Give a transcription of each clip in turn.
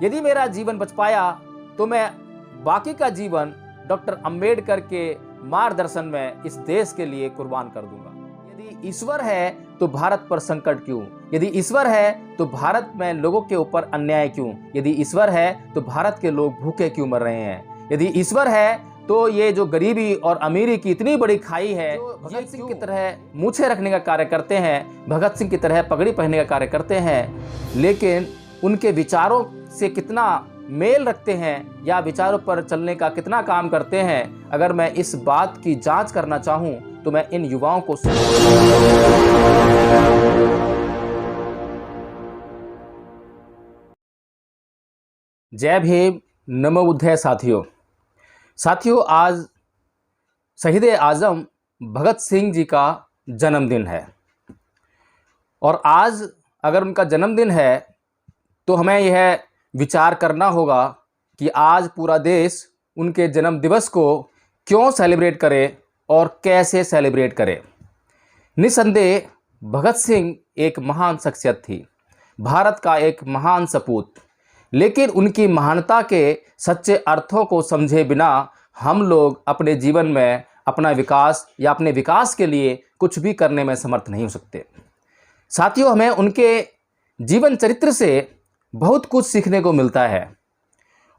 यदि मेरा जीवन बच पाया तो मैं बाकी का जीवन डॉक्टर अंबेडकर के मार्गदर्शन में इस देश के लिए कुर्बान कर दूंगा। यदि ईश्वर है तो भारत पर संकट क्यों? यदि ईश्वर है तो भारत में लोगों के ऊपर अन्याय क्यों? यदि ईश्वर है तो भारत के लोग भूखे क्यों मर रहे हैं? यदि ईश्वर है तो ये जो गरीबी और अमीरी की इतनी बड़ी खाई है, भगत सिंह की तरह मूछें रखने का कार्य करते हैं, भगत सिंह की तरह पगड़ी पहनने का कार्य करते हैं, लेकिन उनके विचारों से कितना मेल रखते हैं या विचारों पर चलने का कितना काम करते हैं, अगर मैं इस बात की जांच करना चाहूं तो मैं इन युवाओं को जय भीम, नमो बुद्धाय। साथियों, आज शहीद आजम भगत सिंह जी का जन्मदिन है और आज अगर उनका जन्मदिन है तो हमें यह विचार करना होगा कि आज पूरा देश उनके जन्म दिवस को क्यों सेलिब्रेट करे और कैसे सेलिब्रेट करे। निस्संदेह भगत सिंह एक महान शख्सियत थी, भारत का एक महान सपूत, लेकिन उनकी महानता के सच्चे अर्थों को समझे बिना हम लोग अपने जीवन में अपना विकास या अपने विकास के लिए कुछ भी करने में समर्थ नहीं हो सकते। साथियों, हमें उनके जीवन चरित्र से बहुत कुछ सीखने को मिलता है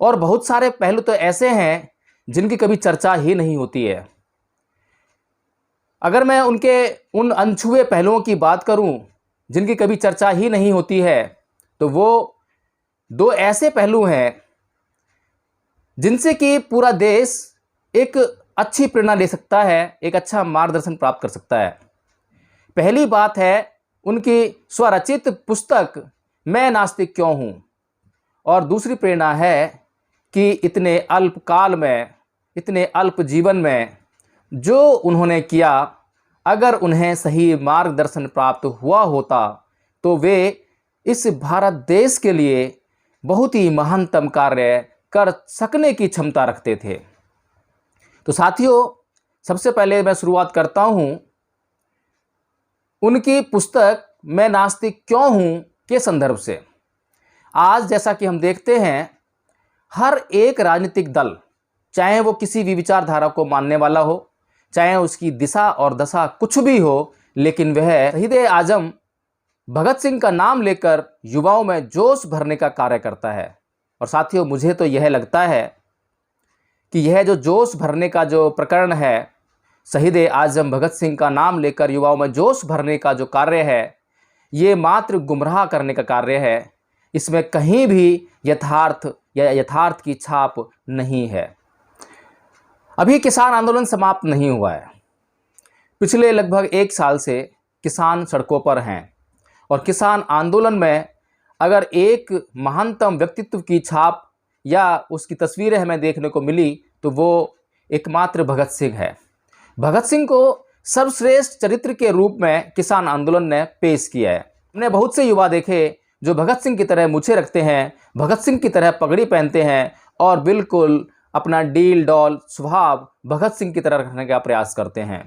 और बहुत सारे पहलू तो ऐसे हैं जिनकी कभी चर्चा ही नहीं होती है। अगर मैं उनके उन अनछुए पहलुओं की बात करूं जिनकी कभी चर्चा ही नहीं होती है, तो वो दो ऐसे पहलू हैं जिनसे कि पूरा देश एक अच्छी प्रेरणा ले सकता है, एक अच्छा मार्गदर्शन प्राप्त कर सकता है। पहली बात है उनकी स्वरचित पुस्तक मैं नास्तिक क्यों हूँ, और दूसरी प्रेरणा है कि इतने अल्प काल में, इतने अल्प जीवन में जो उन्होंने किया, अगर उन्हें सही मार्गदर्शन प्राप्त हुआ होता तो वे इस भारत देश के लिए बहुत ही महानतम कार्य कर सकने की क्षमता रखते थे। तो साथियों, सबसे पहले मैं शुरुआत करता हूं उनकी पुस्तक मैं नास्तिक क्यों हूं के संदर्भ से। आज जैसा कि हम देखते हैं, हर एक राजनीतिक दल, चाहे वो किसी भी विचारधारा को मानने वाला हो, चाहे उसकी दिशा और दशा कुछ भी हो, लेकिन वह शहीद आजम भगत सिंह का नाम लेकर युवाओं में जोश भरने का कार्य करता है। और साथियों, मुझे तो यह लगता है कि यह जो जोश भरने का जो प्रकरण है, शहीद आजम भगत सिंह का नाम लेकर युवाओं में जोश भरने का जो कार्य है, ये मात्र गुमराह करने का कार्य है। इसमें कहीं भी यथार्थ या यथार्थ की छाप नहीं है। अभी किसान आंदोलन समाप्त नहीं हुआ है। पिछले लगभग 1 साल से किसान सड़कों पर हैं और किसान आंदोलन में अगर एक महानतम व्यक्तित्व की छाप या उसकी तस्वीरें हमें देखने को मिली तो वो एकमात्र भगत सिंह है। भगत सिंह को सर्वश्रेष्ठ चरित्र के रूप में किसान आंदोलन ने पेश किया है। हमने बहुत से युवा देखे जो भगत सिंह की तरह मूछें रखते हैं, भगत सिंह की तरह पगड़ी पहनते हैं और बिल्कुल अपना डील डॉल स्वभाव भगत सिंह की तरह रखने का प्रयास करते हैं।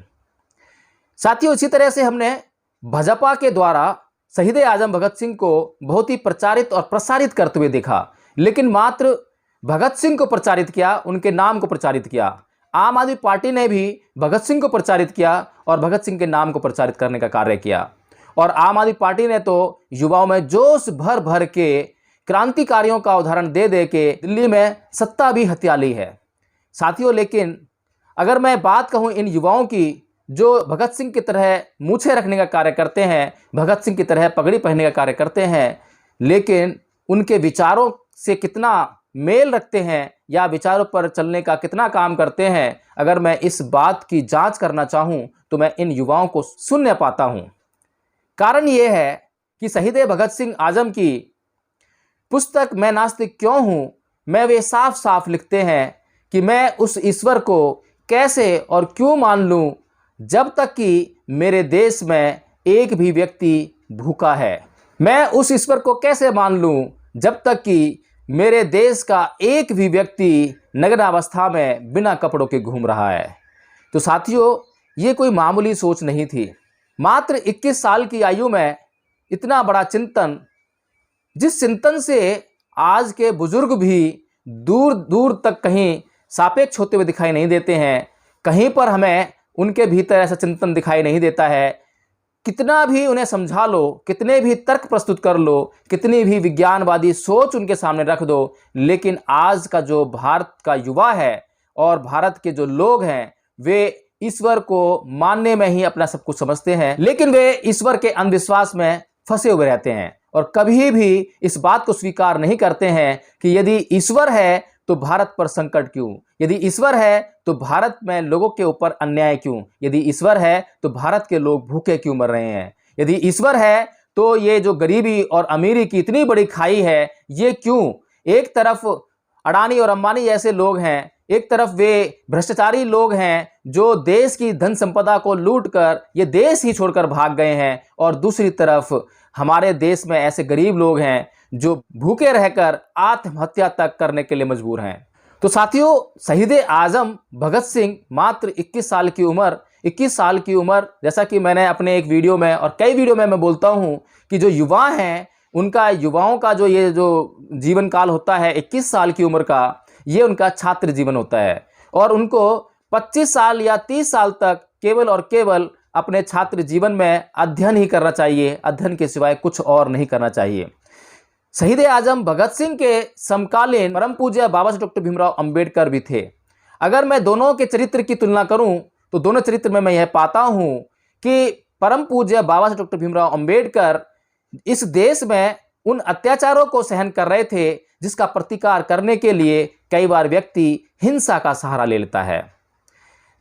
साथियों, इसी तरह से हमने भाजपा के द्वारा शहीद आजम भगत सिंह को बहुत ही प्रचारित और प्रसारित करते हुए देखा, लेकिन मात्र भगत सिंह को प्रचारित किया, उनके नाम को प्रचारित किया। आम आदमी पार्टी ने भी भगत सिंह को प्रचारित किया और भगत सिंह के नाम को प्रचारित करने का कार्य किया। और आम आदमी पार्टी ने तो युवाओं में जोश भर भर के क्रांतिकारियों का उदाहरण दे दे के दिल्ली में सत्ता भी हथिया ली है। साथियों, लेकिन अगर मैं बात कहूँ इन युवाओं की जो भगत सिंह की तरह मूछें रखने का कार्य करते हैं, भगत सिंह की तरह पगड़ी पहनने का कार्य करते हैं, लेकिन उनके विचारों से कितना मेल रखते हैं या विचारों पर चलने का कितना काम करते हैं, अगर मैं इस बात की जांच करना चाहूं तो मैं इन युवाओं को शून्य पाता हूं। कारण यह है कि शहीद भगत सिंह आजम की पुस्तक मैं नास्तिक क्यों हूं में वे साफ साफ लिखते हैं कि मैं उस ईश्वर को कैसे और क्यों मान लूं जब तक कि मेरे देश में एक भी व्यक्ति भूखा है। मैं उस ईश्वर को कैसे मान लूं जब तक कि मेरे देश का एक भी व्यक्ति नग्न अवस्था में बिना कपड़ों के घूम रहा है। तो साथियों, ये कोई मामूली सोच नहीं थी। मात्र 21 साल की आयु में इतना बड़ा चिंतन, जिस चिंतन से आज के बुजुर्ग भी दूर दूर तक कहीं सापेक्ष होते हुए दिखाई नहीं देते हैं। कहीं पर हमें उनके भीतर ऐसा चिंतन दिखाई नहीं देता है। कितना भी उन्हें समझा लो, कितने भी तर्क प्रस्तुत कर लो, कितनी भी विज्ञानवादी सोच उनके सामने रख दो, लेकिन आज का जो भारत का युवा है और भारत के जो लोग हैं वे ईश्वर को मानने में ही अपना सब कुछ समझते हैं, लेकिन वे ईश्वर के अंधविश्वास में फंसे हुए रहते हैं और कभी भी इस बात को स्वीकार नहीं करते हैं कि यदि ईश्वर है तो भारत पर संकट क्यों, यदि ईश्वर है तो भारत में लोगों के ऊपर अन्याय क्यों, यदि ईश्वर है तो भारत के लोग भूखे क्यों मर रहे हैं, यदि ईश्वर है तो ये जो गरीबी और अमीरी की इतनी बड़ी खाई है ये क्यों। एक तरफ अडानी और अंबानी जैसे लोग हैं, एक तरफ वे भ्रष्टाचारी लोग हैं जो देश की धन संपदा को लूटकर ये देश ही छोड़कर भाग गए हैं, और दूसरी तरफ हमारे देश में ऐसे गरीब लोग हैं जो भूखे रहकर आत्महत्या तक करने के लिए मजबूर हैं। तो साथियों, शहीद आजम भगत सिंह मात्र 21 साल की उम्र, जैसा कि मैंने अपने एक वीडियो में और कई वीडियो में मैं बोलता हूं कि जो युवा हैं उनका, युवाओं का जो ये जो जीवन काल होता है 21 साल की उम्र का, ये उनका छात्र जीवन होता है और उनको 25 साल या 30 साल तक केवल और केवल अपने छात्र जीवन में अध्ययन ही करना चाहिए, अध्ययन के सिवाय कुछ और नहीं करना चाहिए। शहीद आजम भगत सिंह के समकालीन परम पूज्य बाबा साहब डॉक्टर भीमराव अंबेडकर भी थे। अगर मैं दोनों के चरित्र की तुलना करूं तो दोनों चरित्र में मैं यह पाता हूं कि परम पूज्य बाबा साहब डॉक्टर भीमराव अंबेडकर इस देश में उन अत्याचारों को सहन कर रहे थे जिसका प्रतिकार करने के लिए कई बार व्यक्ति हिंसा का सहारा ले लेता है।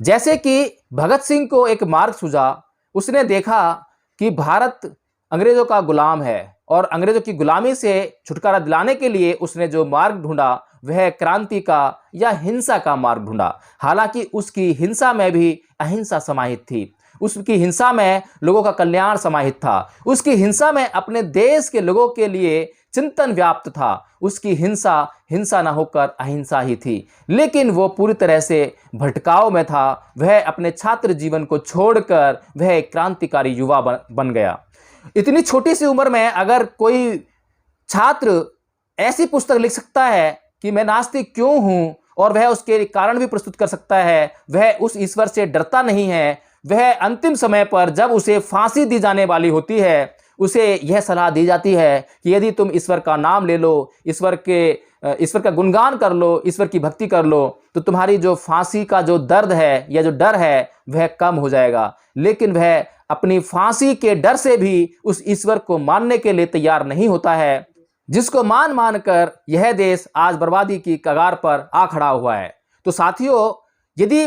जैसे कि भगत सिंह को एक मार्ग सूझा, उसने देखा कि भारत अंग्रेजों का गुलाम है और अंग्रेजों की गुलामी से छुटकारा दिलाने के लिए उसने जो मार्ग ढूंढा वह क्रांति का या हिंसा का मार्ग ढूंढा। हालांकि उसकी हिंसा में भी अहिंसा समाहित थी, उसकी हिंसा में लोगों का कल्याण समाहित था, उसकी हिंसा में अपने देश के लोगों के लिए चिंतन व्याप्त था, उसकी हिंसा न होकर अहिंसा ही थी। लेकिन वो पूरी तरह से भटकाव में था, वह अपने छात्र जीवन को छोड़कर वह एक क्रांतिकारी युवा बन गया। इतनी छोटी सी उम्र में अगर कोई छात्र ऐसी पुस्तक लिख सकता है कि मैं नास्तिक क्यों हूं, और वह उसके कारण भी प्रस्तुत कर सकता है, वह उस ईश्वर से डरता नहीं है, वह अंतिम समय पर जब उसे फांसी दी जाने वाली होती है उसे यह सलाह दी जाती है कि यदि तुम ईश्वर का नाम ले लो, ईश्वर का गुणगान कर लो, ईश्वर की भक्ति कर लो, तो तुम्हारी जो फांसी का जो दर्द है या जो डर है वह कम हो जाएगा। लेकिन वह अपनी फांसी के डर से भी उस ईश्वर को मानने के लिए तैयार नहीं होता है, जिसको मान कर यह देश आज बर्बादी की कगार पर आ खड़ा हुआ है। तो साथियों, यदि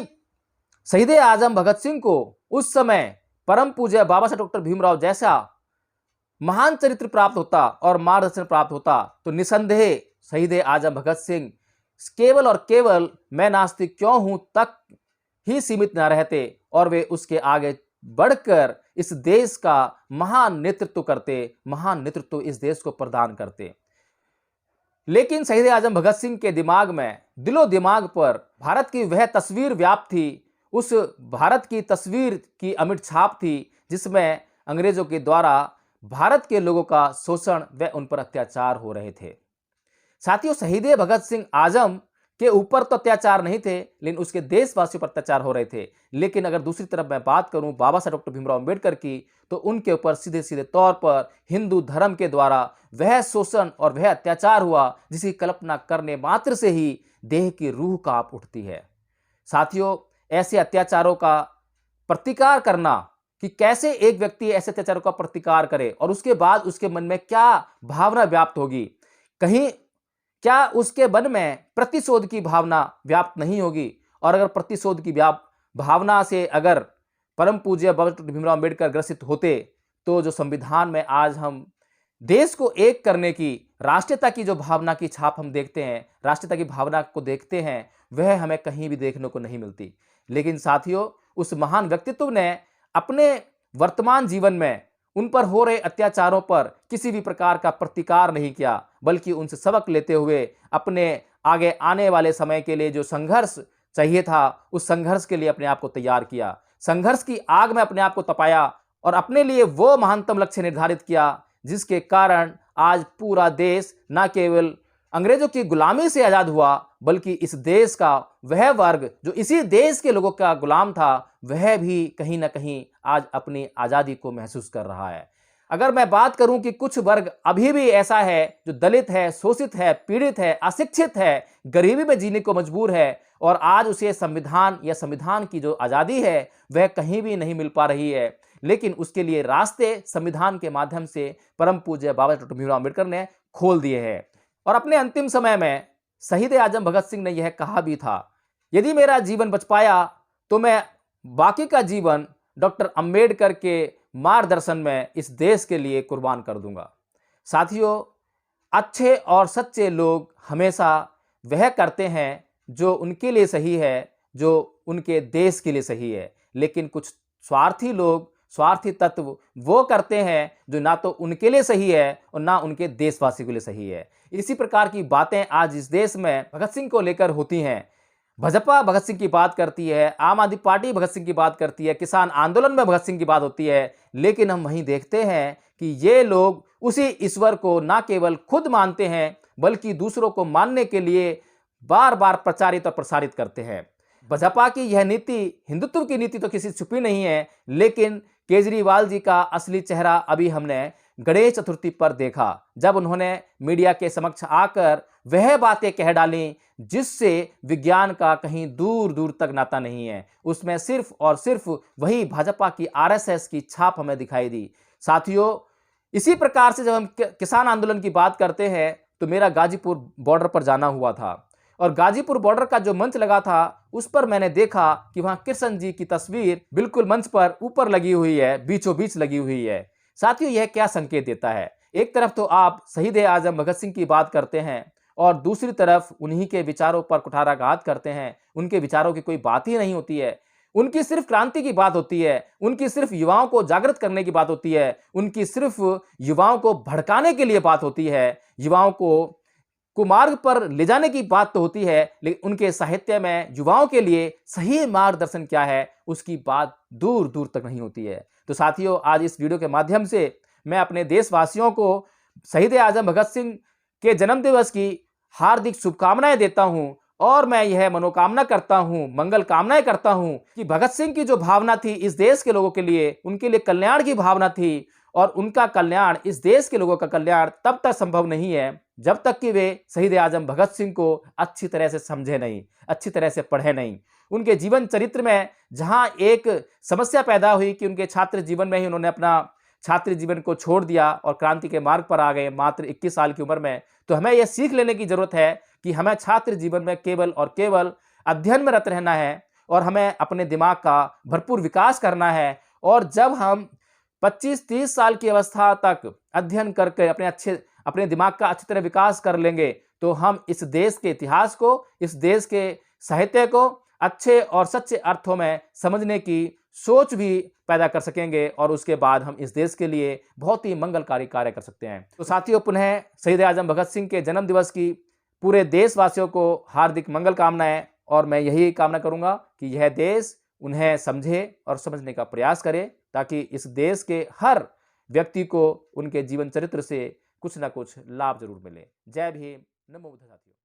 शहीद आजम भगत सिंह को उस समय परम पूज्य बाबा साहब डॉक्टर भीमराव जैसा महान चरित्र प्राप्त होता और मार्गदर्शन प्राप्त होता तो निसंदेह शहीद आजम भगत सिंह केवल और केवल मैं नास्तिक क्यों हूं तक ही सीमित न रहते और वे उसके आगे बढ़कर इस देश का महान नेतृत्व करते, महान नेतृत्व इस देश को प्रदान करते। लेकिन शहीद आजम भगत सिंह के दिमाग में, दिलो दिमाग पर भारत की वह तस्वीर व्याप्त थी, उस भारत की तस्वीर की अमिट छाप थी जिसमें अंग्रेजों के द्वारा भारत के लोगों का शोषण व उन पर अत्याचार हो रहे थे। साथियों, शहीद भगत सिंह आजम के ऊपर तो अत्याचार नहीं थे, लेकिन उसके देशवासियों पर अत्याचार हो रहे थे। लेकिन अगर दूसरी तरफ मैं बात करूं बाबा साहब डॉक्टर भीमराव अंबेडकर की, तो उनके ऊपर सीधे सीधे तौर पर हिंदू धर्म के द्वारा वह शोषण और वह अत्याचार हुआ जिसकी कल्पना करने मात्र से ही देह की रूह कांप उठती है। साथियों, ऐसे अत्याचारों का प्रतिकार करना, कि कैसे एक व्यक्ति ऐसे अत्याचारों का प्रतिकार करे और उसके बाद उसके मन में क्या भावना व्याप्त होगी, कहीं क्या उसके मन में प्रतिशोध की भावना व्याप्त नहीं होगी। और अगर प्रतिशोध की भावना से अगर परम पूज्य बाबा डॉक्टर भीमराव अंबेडकर ग्रसित होते तो जो संविधान में आज हम देश को एक करने की, राष्ट्रीयता की जो भावना की छाप हम देखते हैं, राष्ट्रीयता की भावना को देखते हैं, वह हमें कहीं भी देखने को नहीं मिलती। लेकिन साथियों, उस महान व्यक्तित्व ने अपने वर्तमान जीवन में उन पर हो रहे अत्याचारों पर किसी भी प्रकार का प्रतिकार नहीं किया, बल्कि उनसे सबक लेते हुए अपने आगे आने वाले समय के लिए जो संघर्ष चाहिए था उस संघर्ष के लिए अपने आप को तैयार किया, संघर्ष की आग में अपने आप को तपाया और अपने लिए वो महानतम लक्ष्य निर्धारित किया जिसके कारण आज पूरा देश न केवल अंग्रेजों की गुलामी से आज़ाद हुआ, बल्कि इस देश का वह वर्ग जो इसी देश के लोगों का गुलाम था, वह भी कहीं ना कहीं आज अपनी आज़ादी को महसूस कर रहा है। अगर मैं बात करूं कि कुछ वर्ग अभी भी ऐसा है जो दलित है, शोषित है, पीड़ित है, अशिक्षित है, गरीबी में जीने को मजबूर है, और आज उसे संविधान या संविधान की जो आज़ादी है वह कहीं भी नहीं मिल पा रही है, लेकिन उसके लिए रास्ते संविधान के माध्यम से परम पूज्य बाबा डॉक्टर भीमराव अम्बेडकर ने खोल दिए हैं। और अपने अंतिम समय में शहीद आजम भगत सिंह ने यह कहा भी था, यदि मेरा जीवन बच पाया तो मैं बाकी का जीवन डॉक्टर अंबेडकर के मार्गदर्शन में इस देश के लिए कुर्बान कर दूंगा। साथियों, अच्छे और सच्चे लोग हमेशा वह करते हैं जो उनके लिए सही है, जो उनके देश के लिए सही है, लेकिन कुछ स्वार्थी लोग, स्वार्थी तत्व वो करते हैं जो ना तो उनके लिए सही है और ना उनके देशवासी के लिए सही है। इसी प्रकार की बातें आज इस देश में भगत सिंह को लेकर होती हैं। भाजपा भगत सिंह की बात करती है, आम आदमी पार्टी भगत सिंह की बात करती है, किसान आंदोलन में भगत सिंह की बात होती है, लेकिन हम वहीं देखते हैं कि ये लोग उसी ईश्वर को ना केवल खुद मानते हैं बल्कि दूसरों को मानने के लिए बार बार प्रचारित और प्रसारित करते हैं। भाजपा की यह नीति, हिंदुत्व की नीति तो किसी छुपी नहीं है, लेकिन केजरीवाल जी का असली चेहरा अभी हमने गणेश चतुर्थी पर देखा, जब उन्होंने मीडिया के समक्ष आकर वह बातें कह डाली जिससे विज्ञान का कहीं दूर दूर तक नाता नहीं है। उसमें सिर्फ और सिर्फ वही भाजपा की आरएसएस की छाप हमें दिखाई दी। साथियों, इसी प्रकार से जब हम किसान आंदोलन की बात करते हैं तो मेरा गाजीपुर बॉर्डर पर जाना हुआ था, और गाजीपुर बॉर्डर का जो मंच लगा था उस पर मैंने देखा कि वहां कृष्ण जी की तस्वीर बिल्कुल मंच पर ऊपर लगी हुई है, बीचों बीच लगी हुई है। साथियों, यह क्या संकेत देता है? एक तरफ तो आप शहीद आजम भगत सिंह की बात करते हैं और दूसरी तरफ उन्हीं के विचारों पर कुठाराघात करते हैं। उनके विचारों की कोई बात ही नहीं होती है, उनकी सिर्फ क्रांति की बात होती है, उनकी सिर्फ युवाओं को जागृत करने की बात होती है, उनकी सिर्फ युवाओं को भड़काने के लिए बात होती है, युवाओं को कुमार्ग पर ले जाने की बात तो होती है, लेकिन उनके साहित्य में युवाओं के लिए सही मार्गदर्शन क्या है उसकी बात दूर दूर तक नहीं होती है। तो साथियों, आज इस वीडियो के माध्यम से मैं अपने देशवासियों को शहीद आजम भगत सिंह के जन्म दिवस की हार्दिक शुभकामनाएं देता हूं, और मैं यह मनोकामना करता हूं, मंगल कामनाएं करता हूं कि भगत सिंह की जो भावना थी इस देश के लोगों के लिए, उनके लिए कल्याण की भावना थी, और उनका कल्याण, इस देश के लोगों का कल्याण तब तक संभव नहीं है जब तक कि वे शहीद आजम भगत सिंह को अच्छी तरह से समझे नहीं, अच्छी तरह से पढ़े नहीं। उनके जीवन चरित्र में जहां एक समस्या पैदा हुई कि उनके छात्र जीवन में ही उन्होंने अपना छात्र जीवन को छोड़ दिया और क्रांति के मार्ग पर आ गए मात्र 21 साल की उम्र में, तो हमें यह सीख लेने की जरूरत है कि हमें छात्र जीवन में केवल और केवल अध्ययन में रत रहना है और हमें अपने दिमाग का भरपूर विकास करना है। और जब हम 25-30 साल की अवस्था तक अध्ययन करके अपने दिमाग का अच्छी तरह विकास कर लेंगे, तो हम इस देश के इतिहास को, इस देश के साहित्य को अच्छे और सच्चे अर्थों में समझने की सोच भी पैदा कर सकेंगे, और उसके बाद हम इस देश के लिए बहुत ही मंगलकारी कार्य कर सकते हैं। तो साथियों, पुनः शहीद आजम भगत सिंह के जन्म दिवस की पूरे देशवासियों को हार्दिक मंगल कामनाएं, और मैं यही कामना करूंगा कि यह देश उन्हें समझे और समझने का प्रयास करे, ताकि इस देश के हर व्यक्ति को उनके जीवन चरित्र से कुछ ना कुछ लाभ जरूर मिले। जय भीम, नमो बुद्ध। साथियों।